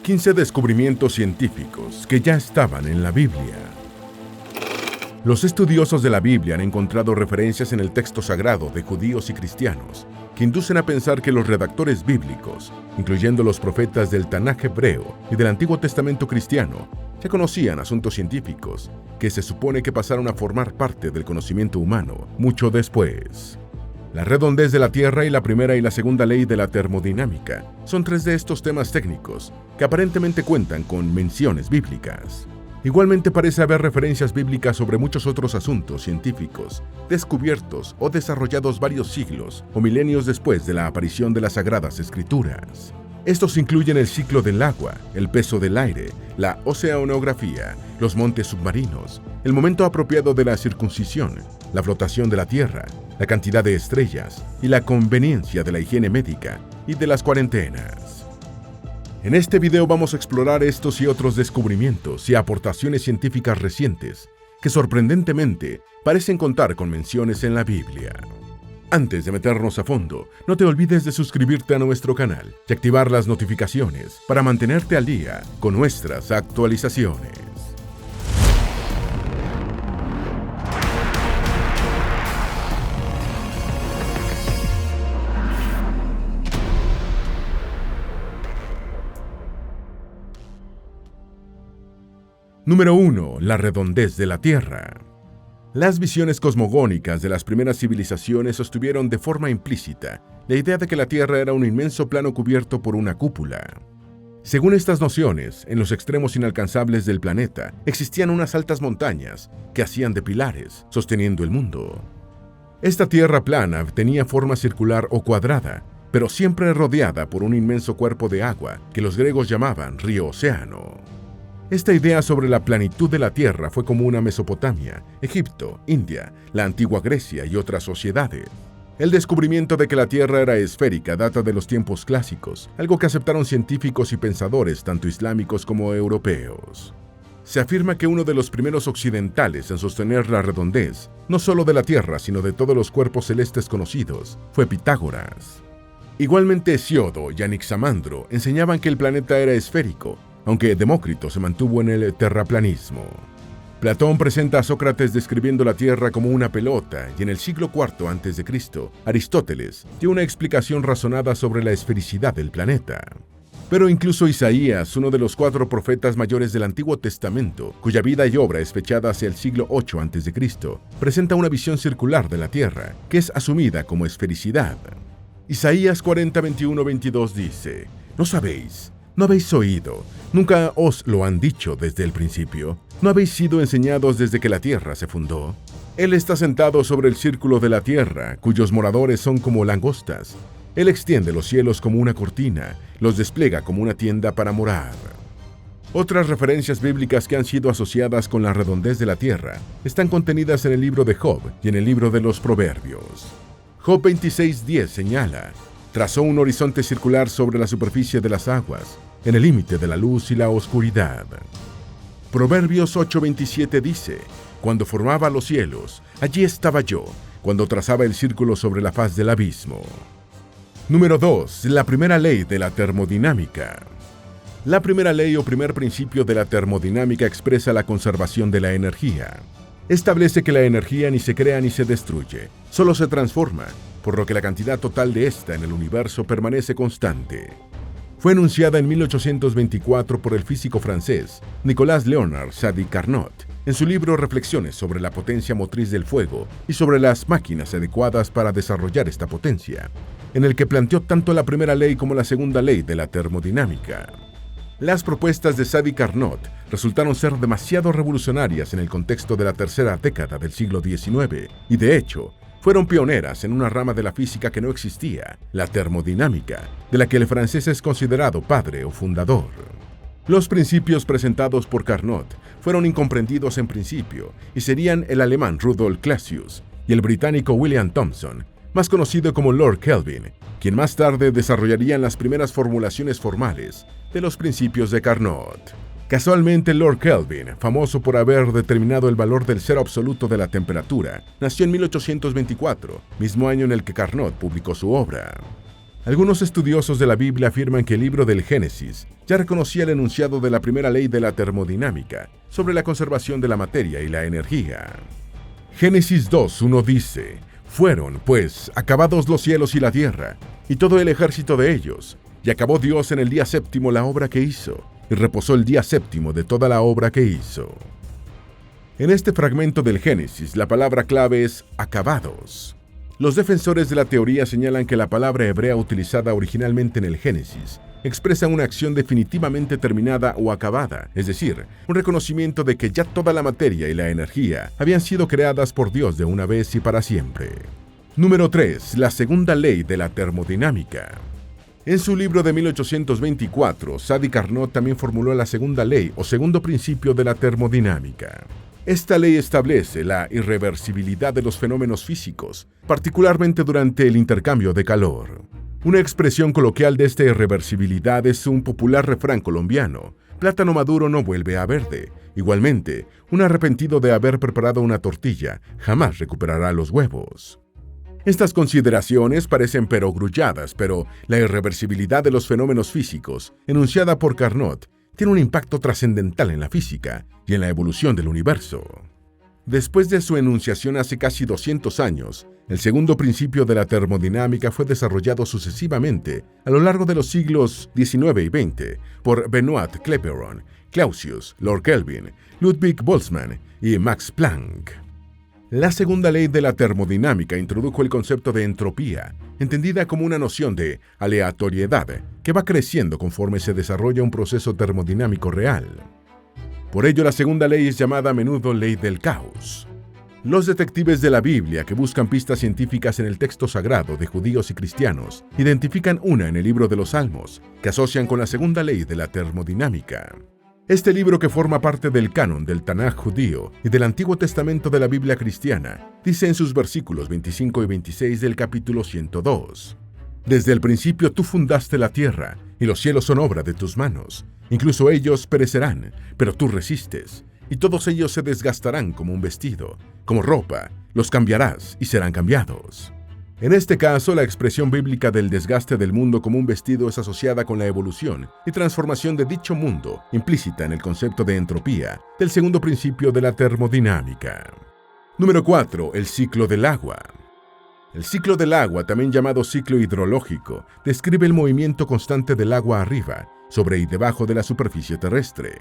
15 descubrimientos científicos que ya estaban en la Biblia. Los estudiosos de la Biblia han encontrado referencias en el texto sagrado de judíos y cristianos que inducen a pensar que los redactores bíblicos, incluyendo los profetas del Tanaj hebreo y del Antiguo Testamento cristiano, ya conocían asuntos científicos que se supone que pasaron a formar parte del conocimiento humano mucho después. La redondez de la Tierra y la primera y la segunda ley de la termodinámica son tres de estos temas técnicos que aparentemente cuentan con menciones bíblicas. Igualmente parece haber referencias bíblicas sobre muchos otros asuntos científicos descubiertos o desarrollados varios siglos o milenios después de la aparición de las Sagradas Escrituras. Estos incluyen el ciclo del agua, el peso del aire, la oceanografía, los montes submarinos, el momento apropiado de la circuncisión, la flotación de la Tierra, la cantidad de estrellas y la conveniencia de la higiene médica y de las cuarentenas. En este video vamos a explorar estos y otros descubrimientos y aportaciones científicas recientes que sorprendentemente parecen contar con menciones en la Biblia. Antes de meternos a fondo, no te olvides de suscribirte a nuestro canal y activar las notificaciones para mantenerte al día con nuestras actualizaciones. Número 1. La redondez de la Tierra. Las visiones cosmogónicas de las primeras civilizaciones sostuvieron de forma implícita la idea de que la Tierra era un inmenso plano cubierto por una cúpula. Según estas nociones, en los extremos inalcanzables del planeta existían unas altas montañas que hacían de pilares, sosteniendo el mundo. Esta Tierra plana tenía forma circular o cuadrada, pero siempre rodeada por un inmenso cuerpo de agua que los griegos llamaban río océano. Esta idea sobre la planitud de la Tierra fue común a Mesopotamia, Egipto, India, la antigua Grecia y otras sociedades. El descubrimiento de que la Tierra era esférica data de los tiempos clásicos, algo que aceptaron científicos y pensadores tanto islámicos como europeos. Se afirma que uno de los primeros occidentales en sostener la redondez, no solo de la Tierra sino de todos los cuerpos celestes conocidos, fue Pitágoras. Igualmente Hesiodo y Anaximandro enseñaban que el planeta era esférico, aunque Demócrito se mantuvo en el terraplanismo. Platón presenta a Sócrates describiendo la Tierra como una pelota y en el siglo IV a.C., Aristóteles dio una explicación razonada sobre la esfericidad del planeta. Pero incluso Isaías, uno de los 4 profetas mayores del Antiguo Testamento, cuya vida y obra es fechada hacia el siglo VIII a.C., presenta una visión circular de la Tierra, que es asumida como esfericidad. Isaías 40, 21, 22 dice: ¿No sabéis? ¿No habéis oído? ¿Nunca os lo han dicho desde el principio? ¿No habéis sido enseñados desde que la tierra se fundó? Él está sentado sobre el círculo de la tierra, cuyos moradores son como langostas. Él extiende los cielos como una cortina, los despliega como una tienda para morar. Otras referencias bíblicas que han sido asociadas con la redondez de la tierra están contenidas en el libro de Job y en el libro de los Proverbios. Job 26:10 señala: trazó un horizonte circular sobre la superficie de las aguas, en el límite de la luz y la oscuridad. Proverbios 8:27 dice: cuando formaba los cielos, allí estaba yo, cuando trazaba el círculo sobre la faz del abismo. Número 2. La primera ley de la termodinámica. La primera ley o primer principio de la termodinámica expresa la conservación de la energía. Establece que la energía ni se crea ni se destruye, solo se transforma, por lo que la cantidad total de esta en el universo permanece constante. Fue enunciada en 1824 por el físico francés Nicolas Léonard Sadi Carnot en su libro Reflexiones sobre la potencia motriz del fuego y sobre las máquinas adecuadas para desarrollar esta potencia, en el que planteó tanto la primera ley como la segunda ley de la termodinámica. Las propuestas de Sadi Carnot resultaron ser demasiado revolucionarias en el contexto de la tercera década del siglo XIX y, de hecho, fueron pioneras en una rama de la física que no existía, la termodinámica, de la que el francés es considerado padre o fundador. Los principios presentados por Carnot fueron incomprendidos en principio y serían el alemán Rudolf Clausius y el británico William Thomson, más conocido como Lord Kelvin, quien más tarde desarrollarían las primeras formulaciones formales de los principios de Carnot. Casualmente, Lord Kelvin, famoso por haber determinado el valor del cero absoluto de la temperatura, nació en 1824, mismo año en el que Carnot publicó su obra. Algunos estudiosos de la Biblia afirman que el libro del Génesis ya reconocía el enunciado de la primera ley de la termodinámica sobre la conservación de la materia y la energía. Génesis 2:1 dice: «Fueron, pues, acabados los cielos y la tierra, y todo el ejército de ellos, y acabó Dios en el día séptimo la obra que hizo, y reposó el día séptimo de toda la obra que hizo». En este fragmento del Génesis, la palabra clave es acabados. Los defensores de la teoría señalan que la palabra hebrea utilizada originalmente en el Génesis expresa una acción definitivamente terminada o acabada, es decir, un reconocimiento de que ya toda la materia y la energía habían sido creadas por Dios de una vez y para siempre. Número 3. La segunda ley de la termodinámica. En su libro de 1824, Sadi Carnot también formuló la segunda ley o segundo principio de la termodinámica. Esta ley establece la irreversibilidad de los fenómenos físicos, particularmente durante el intercambio de calor. Una expresión coloquial de esta irreversibilidad es un popular refrán colombiano: plátano maduro no vuelve a verde. Igualmente, un arrepentido de haber preparado una tortilla jamás recuperará los huevos. Estas consideraciones parecen perogrulladas, pero la irreversibilidad de los fenómenos físicos, enunciada por Carnot, tiene un impacto trascendental en la física y en la evolución del universo. Después de su enunciación hace casi 200 años, el segundo principio de la termodinámica fue desarrollado sucesivamente a lo largo de los siglos XIX y XX por Benoit Clapeyron, Clausius, Lord Kelvin, Ludwig Boltzmann y Max Planck. La segunda ley de la termodinámica introdujo el concepto de entropía, entendida como una noción de aleatoriedad que va creciendo conforme se desarrolla un proceso termodinámico real. Por ello, la segunda ley es llamada a menudo ley del caos. Los detectives de la Biblia que buscan pistas científicas en el texto sagrado de judíos y cristianos identifican una en el libro de los Salmos, que asocian con la segunda ley de la termodinámica. Este libro, que forma parte del canon del Tanaj judío y del Antiguo Testamento de la Biblia cristiana, dice en sus versículos 25 y 26 del capítulo 102: «Desde el principio tú fundaste la tierra, y los cielos son obra de tus manos. Incluso ellos perecerán, pero tú resistes, y todos ellos se desgastarán como un vestido, como ropa, los cambiarás y serán cambiados». En este caso, la expresión bíblica del desgaste del mundo como un vestido es asociada con la evolución y transformación de dicho mundo, implícita en el concepto de entropía, del segundo principio de la termodinámica. Número 4. El ciclo del agua. El ciclo del agua, también llamado ciclo hidrológico, describe el movimiento constante del agua arriba, sobre y debajo de la superficie terrestre.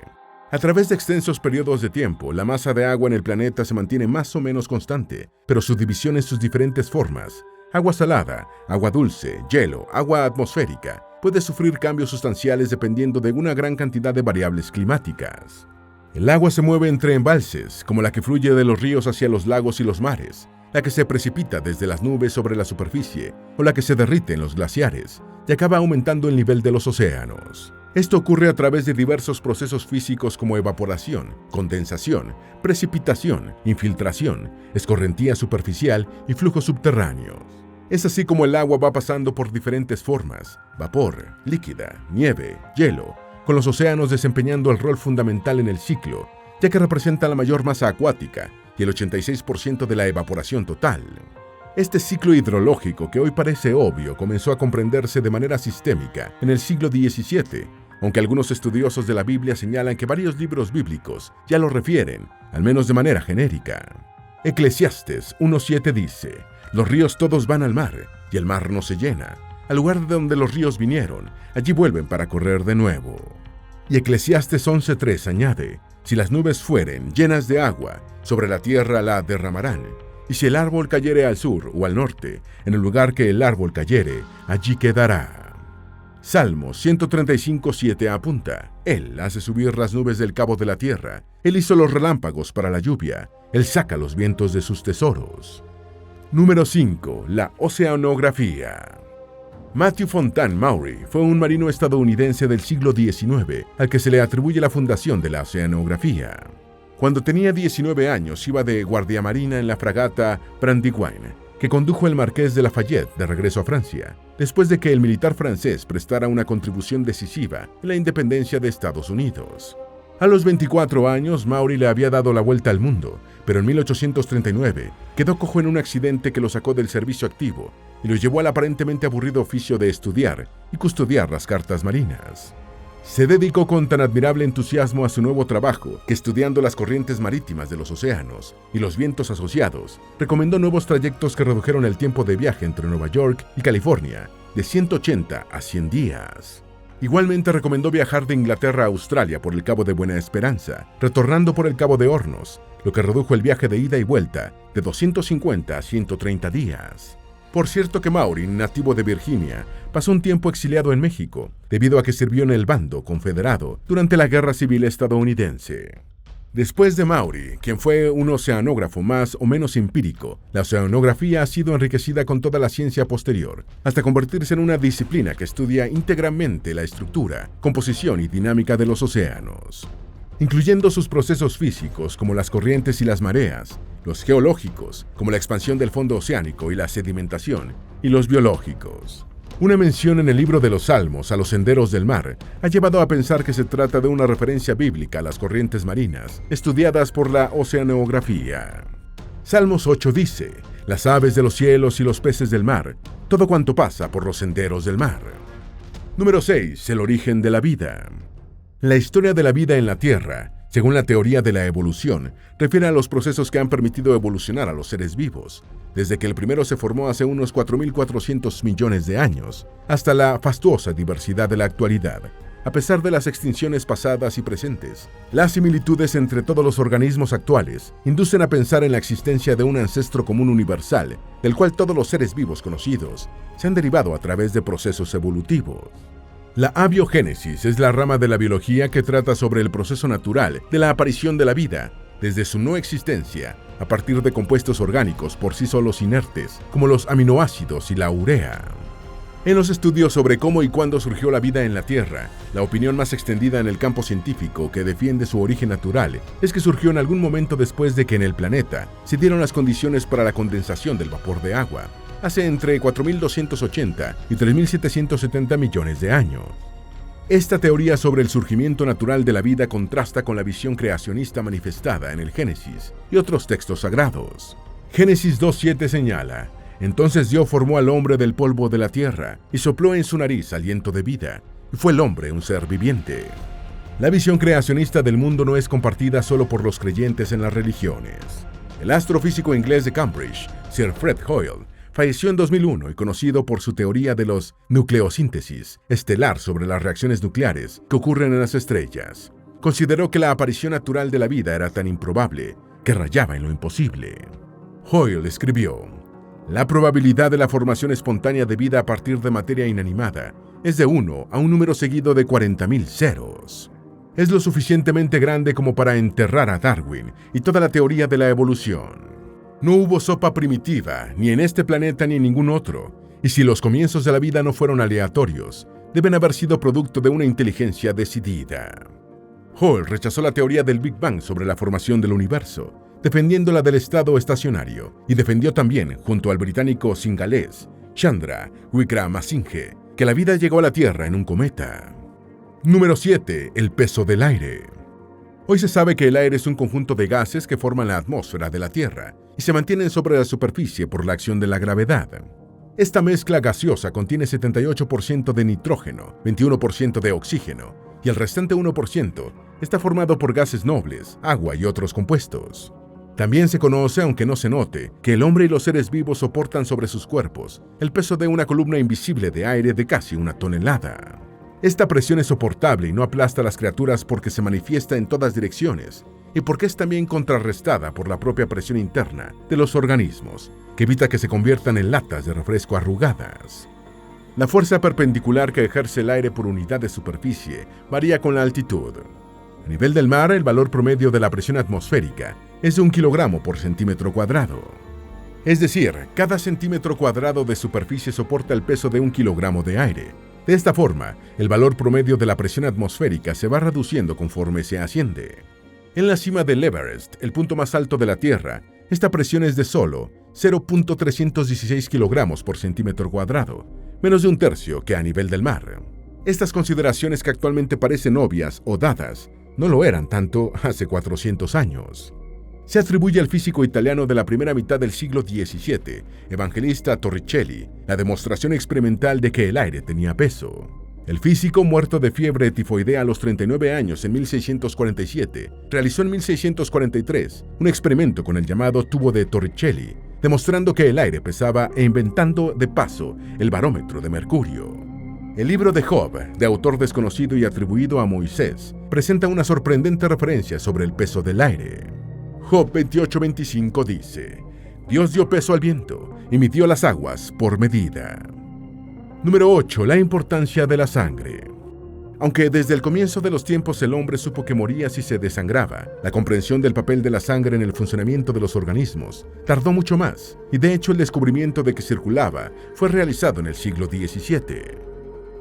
A través de extensos periodos de tiempo, la masa de agua en el planeta se mantiene más o menos constante, pero su división en sus diferentes formas, agua salada, agua dulce, hielo, agua atmosférica, puede sufrir cambios sustanciales dependiendo de una gran cantidad de variables climáticas. El agua se mueve entre embalses, como la que fluye de los ríos hacia los lagos y los mares, la que se precipita desde las nubes sobre la superficie, o la que se derrite en los glaciares, y acaba aumentando el nivel de los océanos. Esto ocurre a través de diversos procesos físicos como evaporación, condensación, precipitación, infiltración, escorrentía superficial y flujos subterráneos. Es así como el agua va pasando por diferentes formas: vapor, líquida, nieve, hielo, con los océanos desempeñando el rol fundamental en el ciclo, ya que representa la mayor masa acuática y el 86% de la evaporación total. Este ciclo hidrológico, que hoy parece obvio, comenzó a comprenderse de manera sistémica en el siglo XVII, aunque algunos estudiosos de la Biblia señalan que varios libros bíblicos ya lo refieren, al menos de manera genérica. Eclesiastes 1:7 dice: «Los ríos todos van al mar, y el mar no se llena. Al lugar de donde los ríos vinieron, allí vuelven para correr de nuevo». Y Eclesiastes 11:3 añade: «Si las nubes fueren llenas de agua, sobre la tierra la derramarán. Y si el árbol cayere al sur o al norte, en el lugar que el árbol cayere, allí quedará». Salmos 135:7 apunta: «Él hace subir las nubes del cabo de la tierra. Él hizo los relámpagos para la lluvia. Él saca los vientos de sus tesoros». Número 5. La oceanografía. Matthew Fontaine Maury fue un marino estadounidense del siglo XIX al que se le atribuye la fundación de la oceanografía. Cuando tenía 19 años iba de guardiamarina en la fragata Brandywine, que condujo el marqués de Lafayette de regreso a Francia, después de que el militar francés prestara una contribución decisiva en la independencia de Estados Unidos. A los 24 años, Maury le había dado la vuelta al mundo, pero en 1839 quedó cojo en un accidente que lo sacó del servicio activo y lo llevó al aparentemente aburrido oficio de estudiar y custodiar las cartas marinas. Se dedicó con tan admirable entusiasmo a su nuevo trabajo que, estudiando las corrientes marítimas de los océanos y los vientos asociados, recomendó nuevos trayectos que redujeron el tiempo de viaje entre Nueva York y California de 180 a 100 días. Igualmente recomendó viajar de Inglaterra a Australia por el Cabo de Buena Esperanza, retornando por el Cabo de Hornos, lo que redujo el viaje de ida y vuelta de 250 a 130 días. Por cierto que Maury, nativo de Virginia, pasó un tiempo exiliado en México, debido a que sirvió en el bando confederado durante la Guerra Civil estadounidense. Después de Maury, quien fue un oceanógrafo más o menos empírico, la oceanografía ha sido enriquecida con toda la ciencia posterior, hasta convertirse en una disciplina que estudia íntegramente la estructura, composición y dinámica de los océanos, incluyendo sus procesos físicos como las corrientes y las mareas, los geológicos como la expansión del fondo oceánico y la sedimentación, y los biológicos. Una mención en el libro de los Salmos a los senderos del mar ha llevado a pensar que se trata de una referencia bíblica a las corrientes marinas estudiadas por la oceanografía. Salmos 8 dice: las aves de los cielos y los peces del mar, todo cuanto pasa por los senderos del mar. Número 6. El origen de la vida. La historia de la vida en la Tierra, según la teoría de la evolución, refiere a los procesos que han permitido evolucionar a los seres vivos, desde que el primero se formó hace unos 4.400 millones de años, hasta la fastuosa diversidad de la actualidad. A pesar de las extinciones pasadas y presentes, las similitudes entre todos los organismos actuales inducen a pensar en la existencia de un ancestro común universal, del cual todos los seres vivos conocidos se han derivado a través de procesos evolutivos. La abiogénesis es la rama de la biología que trata sobre el proceso natural de la aparición de la vida, desde su no existencia, a partir de compuestos orgánicos por sí solos inertes, como los aminoácidos y la urea. En los estudios sobre cómo y cuándo surgió la vida en la Tierra, la opinión más extendida en el campo científico que defiende su origen natural es que surgió en algún momento después de que en el planeta se dieron las condiciones para la condensación del vapor de agua, hace entre 4.280 y 3.770 millones de años. Esta teoría sobre el surgimiento natural de la vida contrasta con la visión creacionista manifestada en el Génesis y otros textos sagrados. Génesis 2:7 señala: entonces Dios formó al hombre del polvo de la tierra y sopló en su nariz aliento de vida, y fue el hombre un ser viviente. La visión creacionista del mundo no es compartida solo por los creyentes en las religiones. El astrofísico inglés de Cambridge, Sir Fred Hoyle, falleció en 2001 y conocido por su teoría de los nucleosíntesis estelar sobre las reacciones nucleares que ocurren en las estrellas. Consideró que la aparición natural de la vida era tan improbable que rayaba en lo imposible. Hoyle escribió: la probabilidad de la formación espontánea de vida a partir de materia inanimada es de 1 a un número seguido de 40.000 ceros. Es lo suficientemente grande como para enterrar a Darwin y toda la teoría de la evolución. No hubo sopa primitiva, ni en este planeta ni en ningún otro, y si los comienzos de la vida no fueron aleatorios, deben haber sido producto de una inteligencia decidida. Hall rechazó la teoría del Big Bang sobre la formación del universo, defendiendo la del estado estacionario, y defendió también, junto al británico singalés Chandra Wickramasinghe, que la vida llegó a la Tierra en un cometa. Número 7. El peso del aire. Hoy se sabe que el aire es un conjunto de gases que forman la atmósfera de la Tierra y se mantienen sobre la superficie por la acción de la gravedad. Esta mezcla gaseosa contiene 78% de nitrógeno, 21% de oxígeno, y el restante 1% está formado por gases nobles, agua y otros compuestos. También se conoce, aunque no se note, que el hombre y los seres vivos soportan sobre sus cuerpos el peso de una columna invisible de aire de casi 1 tonelada. Esta presión es soportable y no aplasta a las criaturas porque se manifiesta en todas direcciones y porque es también contrarrestada por la propia presión interna de los organismos, que evita que se conviertan en latas de refresco arrugadas. La fuerza perpendicular que ejerce el aire por unidad de superficie varía con la altitud. A nivel del mar, el valor promedio de la presión atmosférica es de 1 kilogramo por centímetro cuadrado. Es decir, cada centímetro cuadrado de superficie soporta el peso de 1 kilogramo de aire. De esta forma, el valor promedio de la presión atmosférica se va reduciendo conforme se asciende. En la cima del Everest, el punto más alto de la Tierra, esta presión es de solo 0.316 kilogramos por centímetro cuadrado, menos de 1/3 que a nivel del mar. Estas consideraciones que actualmente parecen obvias o dadas, no lo eran tanto hace 400 años. Se atribuye al físico italiano de la primera mitad del siglo XVII, Evangelista Torricelli, la demostración experimental de que el aire tenía peso. El físico, muerto de fiebre tifoidea a los 39 años en 1647, realizó en 1643 un experimento con el llamado tubo de Torricelli, demostrando que el aire pesaba e inventando, de paso, el barómetro de mercurio. El libro de Job, de autor desconocido y atribuido a Moisés, presenta una sorprendente referencia sobre el peso del aire. Job 28:25 dice: Dios dio peso al viento y midió las aguas por medida. Número 8. La importancia de la sangre. Aunque desde el comienzo de los tiempos el hombre supo que moría si se desangraba, la comprensión del papel de la sangre en el funcionamiento de los organismos tardó mucho más, y de hecho el descubrimiento de que circulaba fue realizado en el siglo XVII.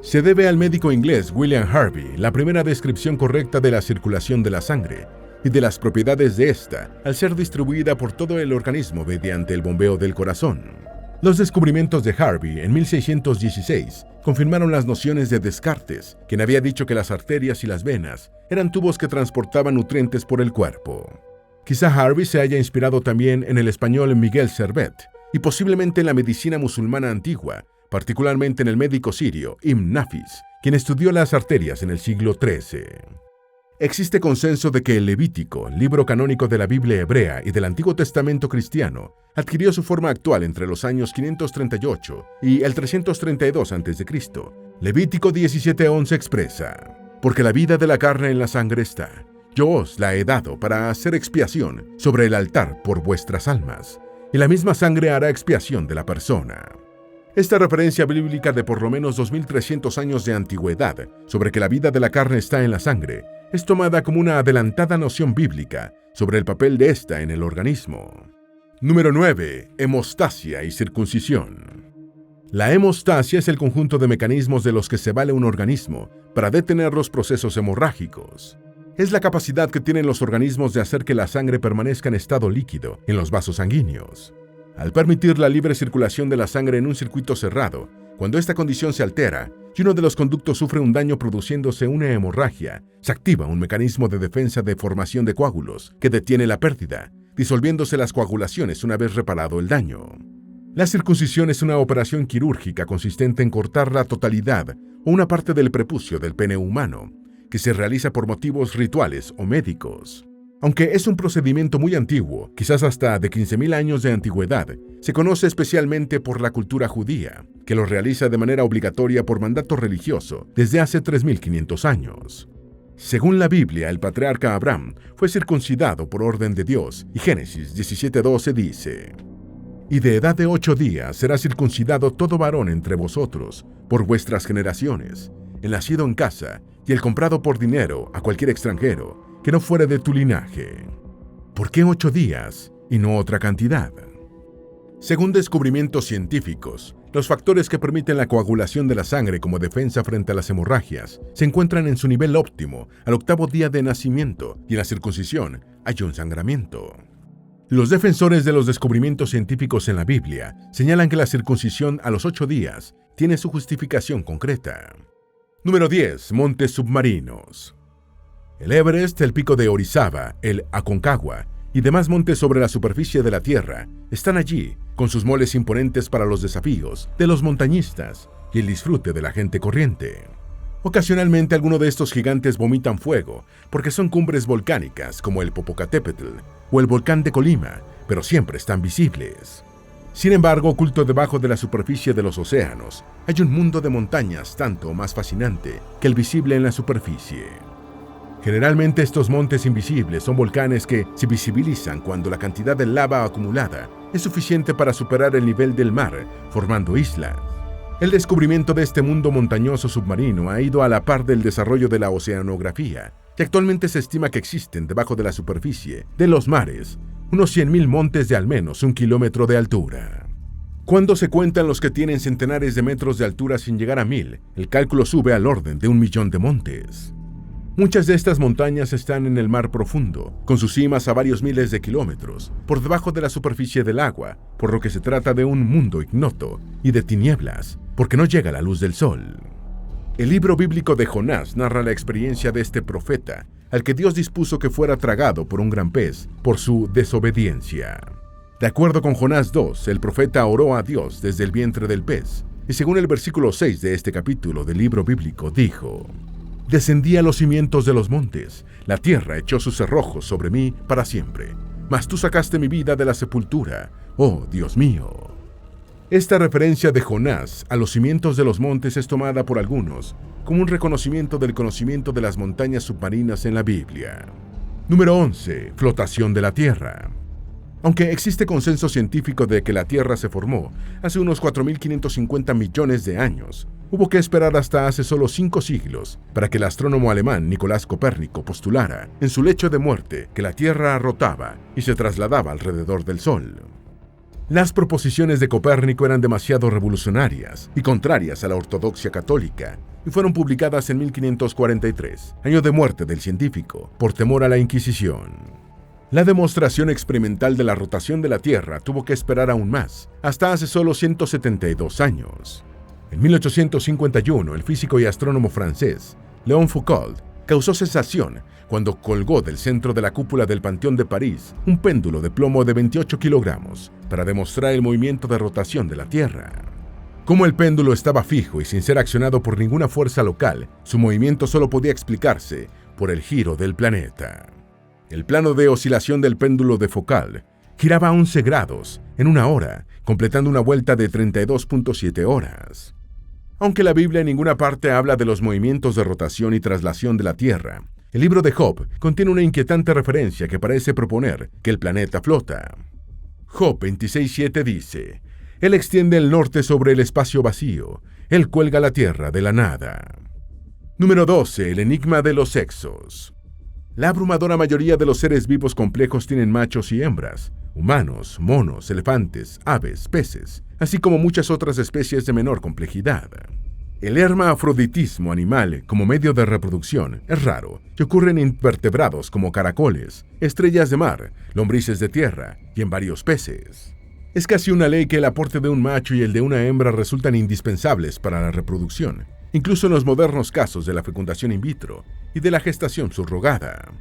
Se debe al médico inglés William Harvey la primera descripción correcta de la circulación de la sangre y de las propiedades de esta al ser distribuida por todo el organismo mediante el bombeo del corazón. Los descubrimientos de Harvey en 1616 confirmaron las nociones de Descartes, quien había dicho que las arterias y las venas eran tubos que transportaban nutrientes por el cuerpo. Quizá Harvey se haya inspirado también en el español Miguel Servet y posiblemente en la medicina musulmana antigua, particularmente en el médico sirio Ibn Nafis, quien estudió las arterias en el siglo XIII. Existe consenso de que el Levítico, libro canónico de la Biblia hebrea y del Antiguo Testamento cristiano, adquirió su forma actual entre los años 538 y el 332 a.C. Levítico 17:11 expresa: Porque la vida de la carne en la sangre está. Yo os la he dado para hacer expiación sobre el altar por vuestras almas, y la misma sangre hará expiación de la persona. Esta referencia bíblica de por lo menos 2300 años de antigüedad sobre que la vida de la carne está en la sangre es tomada como una adelantada noción bíblica sobre el papel de esta en el organismo. Número 9. Hemostasia y circuncisión. La hemostasia es el conjunto de mecanismos de los que se vale un organismo para detener los procesos hemorrágicos. Es la capacidad que tienen los organismos de hacer que la sangre permanezca en estado líquido en los vasos sanguíneos. Al permitir la libre circulación de la sangre en un circuito cerrado, cuando esta condición se altera y uno de los conductos sufre un daño produciéndose una hemorragia, se activa un mecanismo de defensa de formación de coágulos que detiene la pérdida, disolviéndose las coagulaciones una vez reparado el daño. La circuncisión es una operación quirúrgica consistente en cortar la totalidad o una parte del prepucio del pene humano, que se realiza por motivos rituales o médicos. Aunque es un procedimiento muy antiguo, quizás hasta de 15.000 años de antigüedad, se conoce especialmente por la cultura judía, que lo realiza de manera obligatoria por mandato religioso desde hace 3.500 años. Según la Biblia, el patriarca Abraham fue circuncidado por orden de Dios, y Génesis 17:12 dice: Y de edad de 8 días será circuncidado todo varón entre vosotros, por vuestras generaciones, el nacido en casa, y el comprado por dinero a cualquier extranjero, que no fuera de tu linaje. ¿Por qué 8 días y no otra cantidad? Según descubrimientos científicos, los factores que permiten la coagulación de la sangre como defensa frente a las hemorragias se encuentran en su nivel óptimo al 8º día de nacimiento, y en la circuncisión hay un sangramiento. Los defensores de los descubrimientos científicos en la Biblia señalan que la circuncisión a los 8 días tiene su justificación concreta. Número 10. Montes submarinos. El Everest, el pico de Orizaba, el Aconcagua y demás montes sobre la superficie de la Tierra están allí, con sus moles imponentes para los desafíos de los montañistas y el disfrute de la gente corriente. Ocasionalmente algunos de estos gigantes vomitan fuego porque son cumbres volcánicas como el Popocatépetl o el volcán de Colima, pero siempre están visibles. Sin embargo, oculto debajo de la superficie de los océanos, hay un mundo de montañas tanto o más fascinante que el visible en la superficie. Generalmente estos montes invisibles son volcanes que se visibilizan cuando la cantidad de lava acumulada es suficiente para superar el nivel del mar, formando islas. El descubrimiento de este mundo montañoso submarino ha ido a la par del desarrollo de la oceanografía, y actualmente se estima que existen debajo de la superficie de los mares unos 100.000 montes de al menos 1 kilómetro de altura. Cuando se cuentan los que tienen centenares de metros de altura sin llegar a 1.000, el cálculo sube al orden de 1 millón de montes. Muchas de estas montañas están en el mar profundo, con sus cimas a varios miles de kilómetros, por debajo de la superficie del agua, por lo que se trata de un mundo ignoto y de tinieblas, porque no llega la luz del sol. El libro bíblico de Jonás narra la experiencia de este profeta, al que Dios dispuso que fuera tragado por un gran pez por su desobediencia. De acuerdo con Jonás 2, el profeta oró a Dios desde el vientre del pez, y según el versículo 6 de este capítulo del libro bíblico, dijo: «Descendí a los cimientos de los montes, la tierra echó sus cerrojos sobre mí para siempre, mas tú sacaste mi vida de la sepultura, oh Dios mío». Esta referencia de Jonás a los cimientos de los montes es tomada por algunos como un reconocimiento del conocimiento de las montañas submarinas en la Biblia. Número 11. Flotación de la Tierra. Aunque existe consenso científico de que la Tierra se formó hace unos 4.550 millones de años, hubo que esperar hasta hace solo 5 siglos para que el astrónomo alemán Nicolás Copérnico postulara, en su lecho de muerte, que la Tierra rotaba y se trasladaba alrededor del Sol. Las proposiciones de Copérnico eran demasiado revolucionarias y contrarias a la ortodoxia católica, y fueron publicadas en 1543, año de muerte del científico, por temor a la Inquisición. La demostración experimental de la rotación de la Tierra tuvo que esperar aún más, hasta hace solo 172 años. En 1851, el físico y astrónomo francés Léon Foucault causó sensación cuando colgó del centro de la cúpula del Panteón de París un péndulo de plomo de 28 kilogramos para demostrar el movimiento de rotación de la Tierra. Como el péndulo estaba fijo y sin ser accionado por ninguna fuerza local, su movimiento solo podía explicarse por el giro del planeta. El plano de oscilación del péndulo de Foucault giraba a 11 grados en una hora, completando una vuelta de 32.7 horas. Aunque la Biblia en ninguna parte habla de los movimientos de rotación y traslación de la Tierra, el libro de Job contiene una inquietante referencia que parece proponer que el planeta flota. Job 26:7 dice: «Él extiende el norte sobre el espacio vacío, Él cuelga la tierra de la nada». Número 12. El enigma de los sexos. La abrumadora mayoría de los seres vivos complejos tienen machos y hembras, humanos, monos, elefantes, aves, peces, así como muchas otras especies de menor complejidad. El hermafroditismo animal como medio de reproducción es raro y ocurre en invertebrados como caracoles, estrellas de mar, lombrices de tierra y en varios peces. Es casi una ley que el aporte de un macho y el de una hembra resultan indispensables para la reproducción, incluso en los modernos casos de la fecundación in vitro y de la gestación subrogada.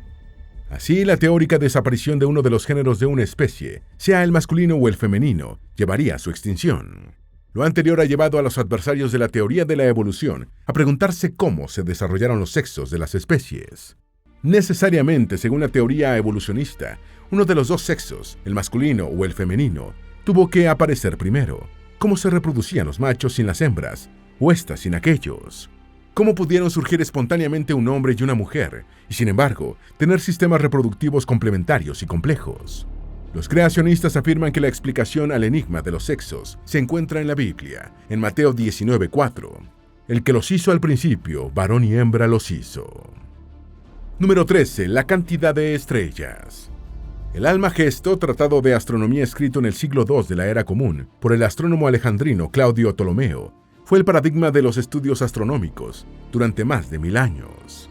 Así, la teórica desaparición de uno de los géneros de una especie, sea el masculino o el femenino, llevaría a su extinción. Lo anterior ha llevado a los adversarios de la teoría de la evolución a preguntarse cómo se desarrollaron los sexos de las especies. Necesariamente, según la teoría evolucionista, uno de los dos sexos, el masculino o el femenino, tuvo que aparecer primero. ¿Cómo se reproducían los machos sin las hembras, o éstas sin aquellos? ¿Cómo pudieron surgir espontáneamente un hombre y una mujer, y sin embargo, tener sistemas reproductivos complementarios y complejos? Los creacionistas afirman que la explicación al enigma de los sexos se encuentra en la Biblia, en Mateo 19:4. El que los hizo al principio, varón y hembra los hizo. Número 13. La cantidad de estrellas. El Almagesto, tratado de astronomía escrito en el siglo II de la Era Común por el astrónomo alejandrino Claudio Ptolomeo, fue el paradigma de los estudios astronómicos durante más de 1000 años.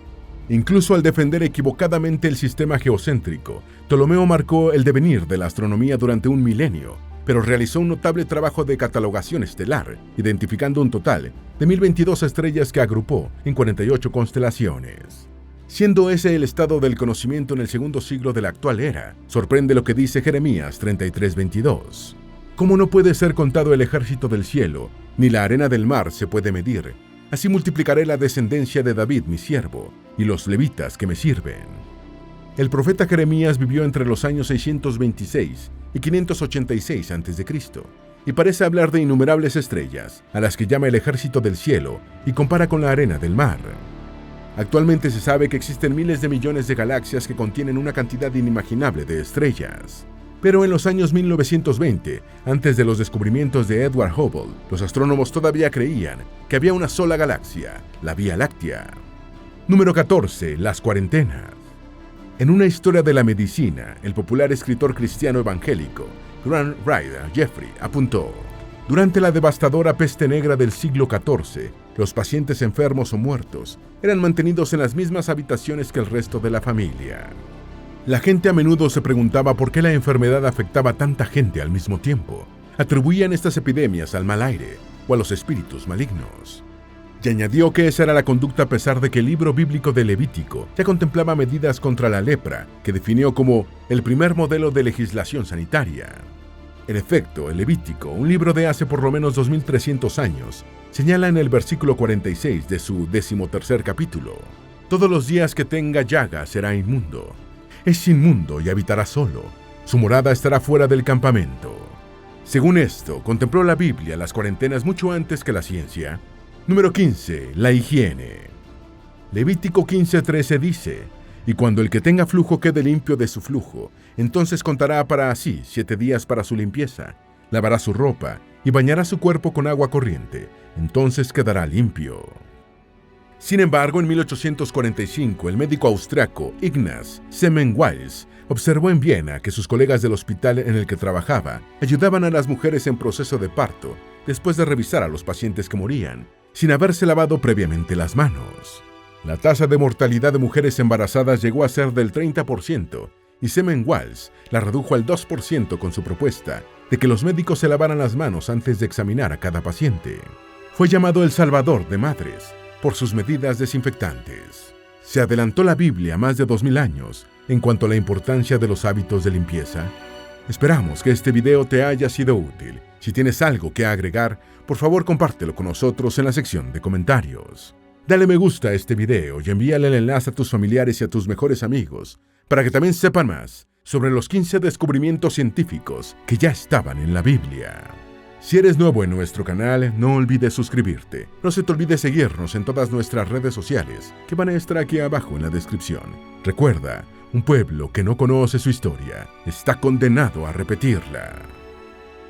Incluso al defender equivocadamente el sistema geocéntrico, Ptolomeo marcó el devenir de la astronomía durante un milenio, pero realizó un notable trabajo de catalogación estelar, identificando un total de 1022 estrellas que agrupó en 48 constelaciones. Siendo ese el estado del conocimiento en el segundo siglo de la actual era, sorprende lo que dice Jeremías 33:22. «Como no puede ser contado el ejército del cielo, ni la arena del mar se puede medir, así multiplicaré la descendencia de David mi siervo, y los levitas que me sirven». El profeta Jeremías vivió entre los años 626 y 586 a.C., y parece hablar de innumerables estrellas, a las que llama el ejército del cielo y compara con la arena del mar. Actualmente se sabe que existen miles de millones de galaxias que contienen una cantidad inimaginable de estrellas. Pero en los años 1920, antes de los descubrimientos de Edward Hubble, los astrónomos todavía creían que había una sola galaxia, la Vía Láctea. Número 14. Las cuarentenas. En una historia de la medicina, el popular escritor cristiano evangélico Grant Ryder Jeffrey apuntó: durante la devastadora peste negra del siglo XIV, los pacientes enfermos o muertos eran mantenidos en las mismas habitaciones que el resto de la familia. La gente a menudo se preguntaba por qué la enfermedad afectaba a tanta gente al mismo tiempo. Atribuían estas epidemias al mal aire o a los espíritus malignos. y añadió que esa era la conducta a pesar de que el libro bíblico de Levítico ya contemplaba medidas contra la lepra, que definió como el primer modelo de legislación sanitaria. En efecto, el Levítico, un libro de hace por lo menos 2300 años, señala en el versículo 46 de su 13º capítulo: todos los días que tenga llaga será inmundo. Es inmundo y habitará solo. Su morada estará fuera del campamento. Según esto, contempló la Biblia las cuarentenas mucho antes que la ciencia. Número 15. La higiene. Levítico 15:13 dice: y cuando el que tenga flujo quede limpio de su flujo, entonces contará para sí 7 días para su limpieza, lavará su ropa y bañará su cuerpo con agua corriente, entonces quedará limpio. Sin embargo, en 1845, el médico austriaco Ignaz Semmelweis observó en Viena que sus colegas del hospital en el que trabajaba ayudaban a las mujeres en proceso de parto después de revisar a los pacientes que morían, sin haberse lavado previamente las manos. La tasa de mortalidad de mujeres embarazadas llegó a ser del 30%, y Semmelweis la redujo al 2% con su propuesta de que los médicos se lavaran las manos antes de examinar a cada paciente. Fue llamado el Salvador de Madres por sus medidas desinfectantes. ¿Se adelantó la Biblia más de 2000 años en cuanto a la importancia de los hábitos de limpieza? Esperamos que este video te haya sido útil. Si tienes algo que agregar, por favor compártelo con nosotros en la sección de comentarios. Dale me gusta a este video y envíale el enlace a tus familiares y a tus mejores amigos para que también sepan más sobre los 15 descubrimientos científicos que ya estaban en la Biblia. Si eres nuevo en nuestro canal, no olvides suscribirte. No se te olvide seguirnos en todas nuestras redes sociales, que van a estar aquí abajo en la descripción. Recuerda, un pueblo que no conoce su historia está condenado a repetirla.